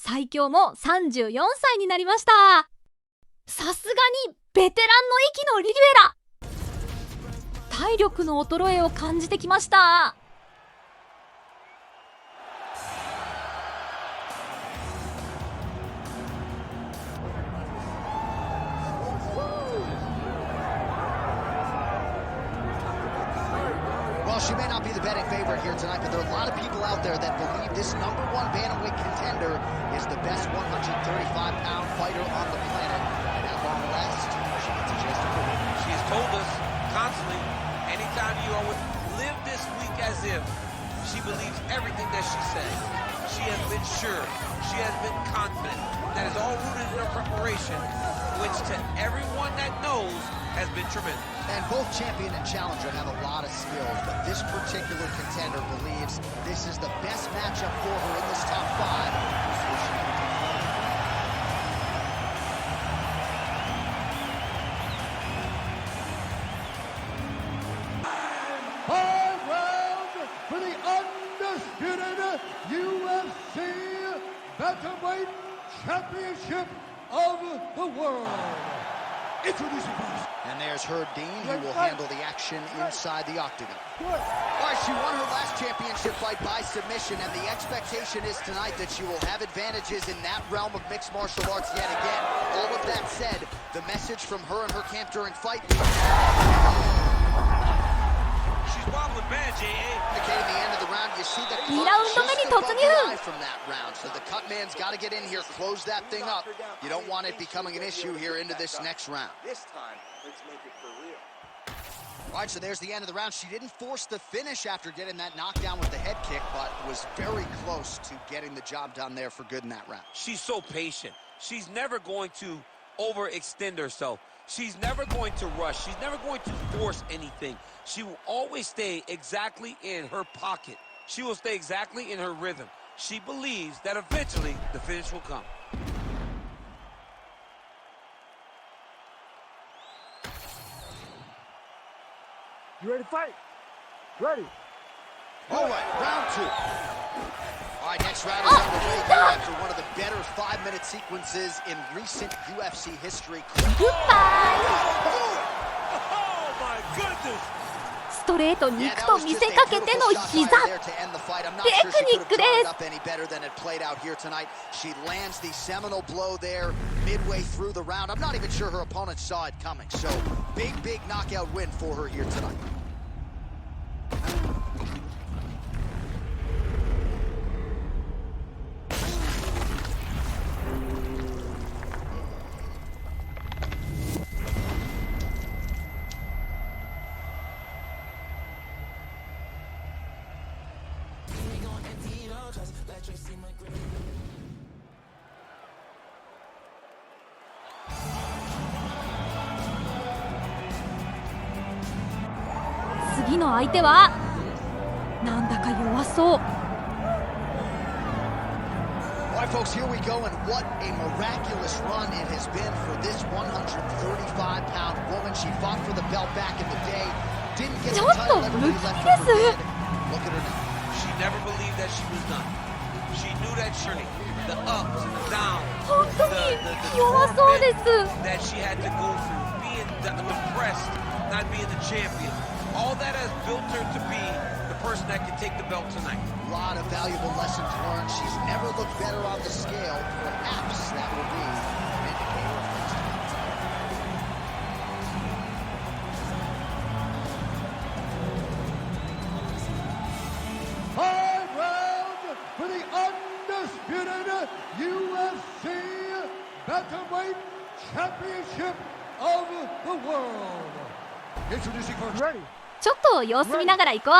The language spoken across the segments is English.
最強も34歳になりました。さすがにベテランの域のリリベラ。体力の衰えを感じてきました。Well, she may not be the betting favorite here tonight, but there are a lot of people out there that believe this #1 bantamweight contender is the best 135-pound fighter on the planet. And at long last, she gets a chance to prove it. She has told us constantly, anytime you are with, live this week as if she believes everything that she says. She has been sure. She has been confident. That is all rooted in her preparation, which to everyone that knows has been tremendous. And both champion and challenger have a lot of skills, but this particular contender believes this is the best matchup for her in this top 5. High round for the undisputed UFC Bantamweight Championship of the world. Introducing first. And there's Herb Dean, who will handle the action inside the octagon. All right, she won her last championship fight by submission, and the expectation is tonight that she will have advantages in that realm of mixed martial arts yet again. All of that said, the message from her and her camp during fight week. She's wobbling bad, J.A. Indicating the end of the round, you see the cut 2ラウンド目に just above 突 the 入。 eye from that round. So the cut man's got to get in here, close that thing up. You don't want it becoming an issue here into this next round. This time, let's make it for real. All right, so there's the end of the round. She didn't force the finish after getting that knockdown with the head kick, but was very close to getting the job done there for good in that round. She's so patient. She's never going to overextend herself. She's never going to rush. She's never going to force anything. She will always stay exactly in her pocket. She will stay exactly in her rhythm. She believes that eventually the finish will come. You ready to fight? Ready. All right, round 2. All right, next round is underway here after one of the better 5-minute sequences in recent UFC history. グッバイ。 Oh, my goodness! ストレートに行くと見せかけての膝。テクニックです。 any better than it played out here tonight. She lands the seminal blow there midway through the round. I'm not even sure her opponent saw it coming. So big knockout win for her here tonight. Just 次の相手はなんだか弱そう。All right, folks, here we go, and what a miraculous run it has been for this 135-pound woman. She fought for the belt back in the day, didn't get the title, never really left her for dead. Look at her now. She never believed that she was done. She knew that journey, the ups and the downs, 本当に弱そうです。 that she had to go through, being depressed, not being the champion. All that has built her to be the person that can take the belt tonight. A lot of valuable lessons learned. She's never looked better on the scale. Perhaps that will be an indicator of things to come. High round for the undisputed UFC Bantamweight Championship of the world. Introducing first. Ready. ちょっと様子見ながら行こう。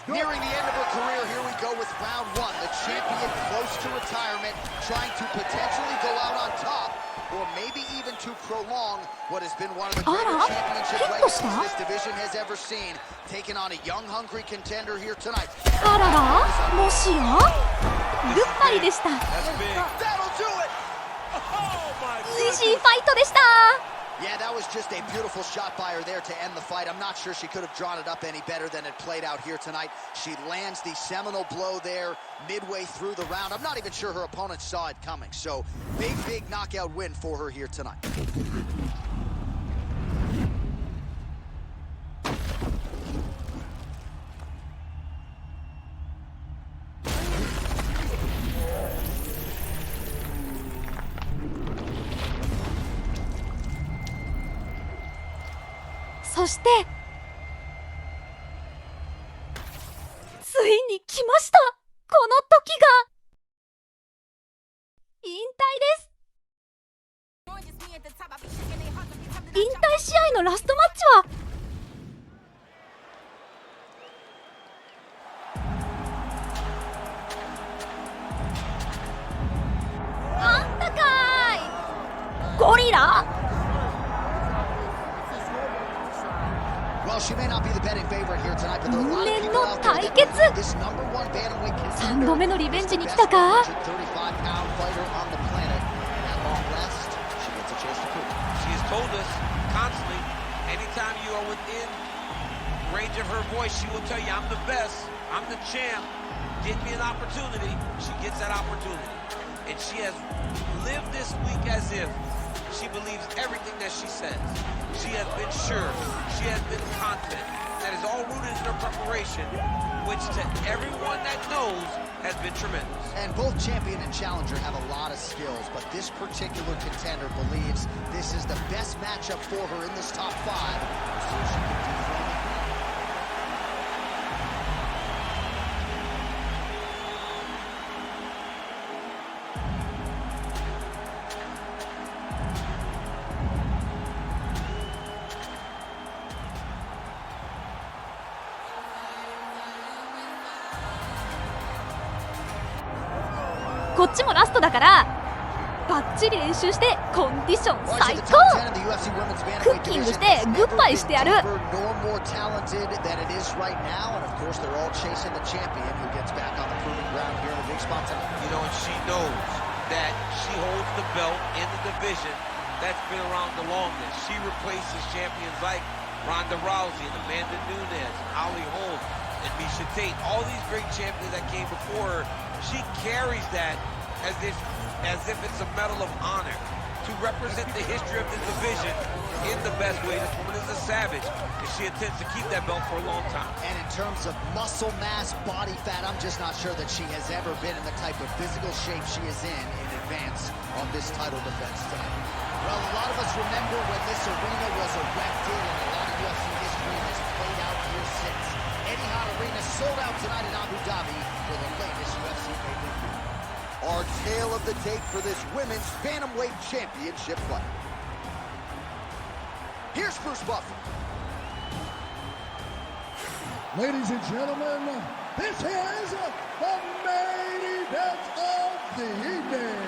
Nearing the end of her career, here we go with round 1. The champion close to retirement, trying to potentially go out on top, or maybe even to prolong what has been one of the greatest championship legacies this division has ever seen. Taking on a young, hungry contender here tonight. あらら、もしやグッバイでした。 That's big. That'll do it! 美味しいファイトでした。Yeah, that was just a beautiful shot by her there to end the fight. I'm not sure she could have drawn it up any better than it played out here tonight. She lands the seminal blow there midway through the round. I'm not even sure her opponent saw it coming. So, big knockout win for her here tonight.そしてついに来ました。この時が引退です。引退試合のラストマッチはあんたかーいゴリラ。Well, she may not be the betting favorite here tonight, but there are a lot of 因縁 people の out there 対 that 決。 believe this number one bantamweight 3 contender 度目のリベンジに is 来 the た best か。 135-pound fighter on the planet. At long last, she gets a chance to prove it. She has told us constantly, anytime you are within range of her voice, she will tell you, I'm the best, I'm the champ, get me an opportunity. She gets that opportunity. And she has lived this week as if she believes everything that she says. She has been sure, she has been confident. That is all rooted in her preparation, which to everyone that knows has been tremendous. And both champion and challenger have a lot of skills, but this particular contender believes this is the best matchup for her in this top 5. We'll see if she can dethrone it.こっちもラストだからバッチリ練習してコンディション最高。クッキングしてグッバイしてやる。You know, and she knows that she holds the belt in the division that's been around the longest. She replaces champions like Ronda Rousey and Amanda Nunes, Holly Holm, and Miesha Tate. All these great champions that came before her, she carries that as if it's a medal of honor to represent the history of the division in the best way. This woman is a savage, and she intends to keep that belt for a long time. And in terms of muscle mass, body fat, I'm just not sure that she has ever been in the type of physical shape she is in advance of this title defense tonight. Well, a lot of us remember when this arena was erected, and a lot of UFC history has played out here since. Etihad Arena sold out tonight in Abu Dhabi for the latest UFC pay-per-view. Our tale of the tape for this women's bantamweight championship fight. Here's Bruce Buffer. Ladies and gentlemen, this is the main event of the evening.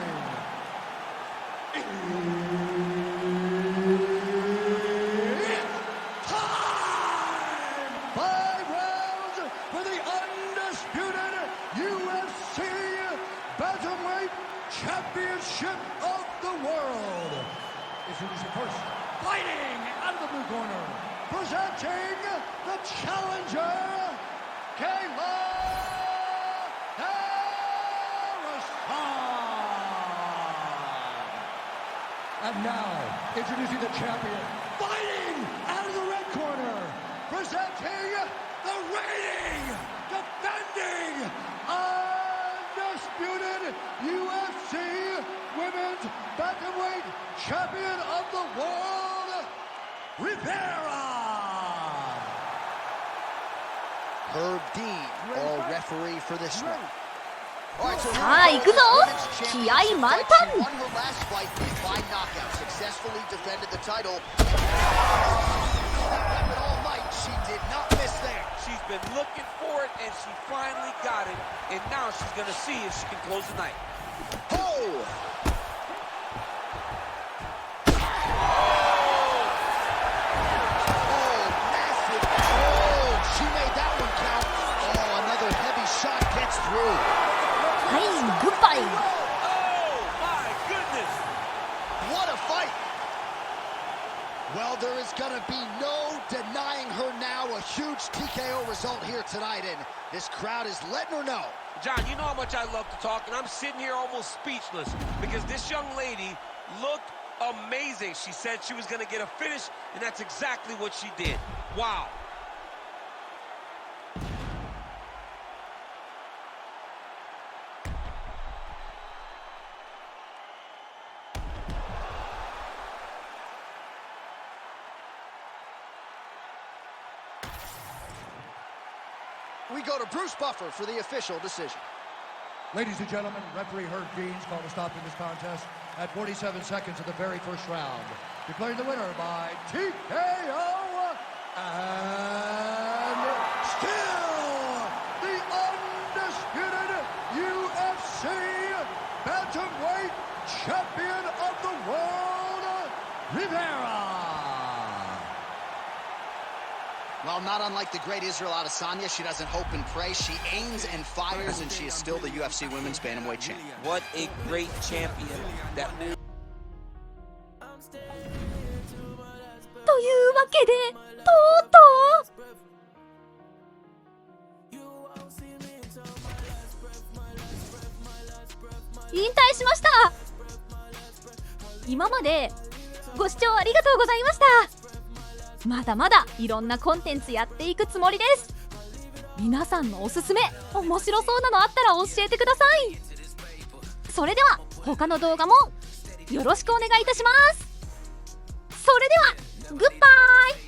It's time! 5 rounds for the undisputed UFC Bantamweight Championship of the world. Introducing first, fighting out of the blue corner, presenting the challenger, Kayla Harrison. And now, introducing the champion, fighting out of the red corner, presenting the reigning, defending, undisputed UFC Women's Bantamweight Champion of the World, Rivera. Herb Dean, all referee for this one. さあ行くぞ。気合満タン。 Won her last fight by knockout, successfully defended the title. All night, she did not miss there. She's been looking for it, and she finally got it. And now she's going to see if she can close the night. Oh! Oh, massive. Oh, she made that one count. Oh, another heavy shot gets through. はいグッバイ。 Oh, my goodness! What a fight! letting her know. John, you know how much I love to talk, and I'm sitting here almost speechless because this young lady looked amazing. She said she was going to get a finish, and that's exactly what she did. Wow. We go to Bruce Buffer for the official decision. Ladies and gentlemen, referee Herb Deans called a stop in this contest at 47 seconds of the very first round, declaring the winner by TKO and still the undisputed UFC bantamweight champion of the world, Rivera. Well, not unlike the great Israel Adesanya, she doesn't hope and pray. She aims and fires, and she is still the UFC Women's Bantamweight champion. What a great champion that... というわけでとうとう引退しました。今までご視聴ありがとうございました。まだまだいろんなコンテンツやっていくつもりです。皆さんのおすすめ面白そうなのあったら教えてください。それでは他の動画もよろしくお願いいたします。それではグッバイ。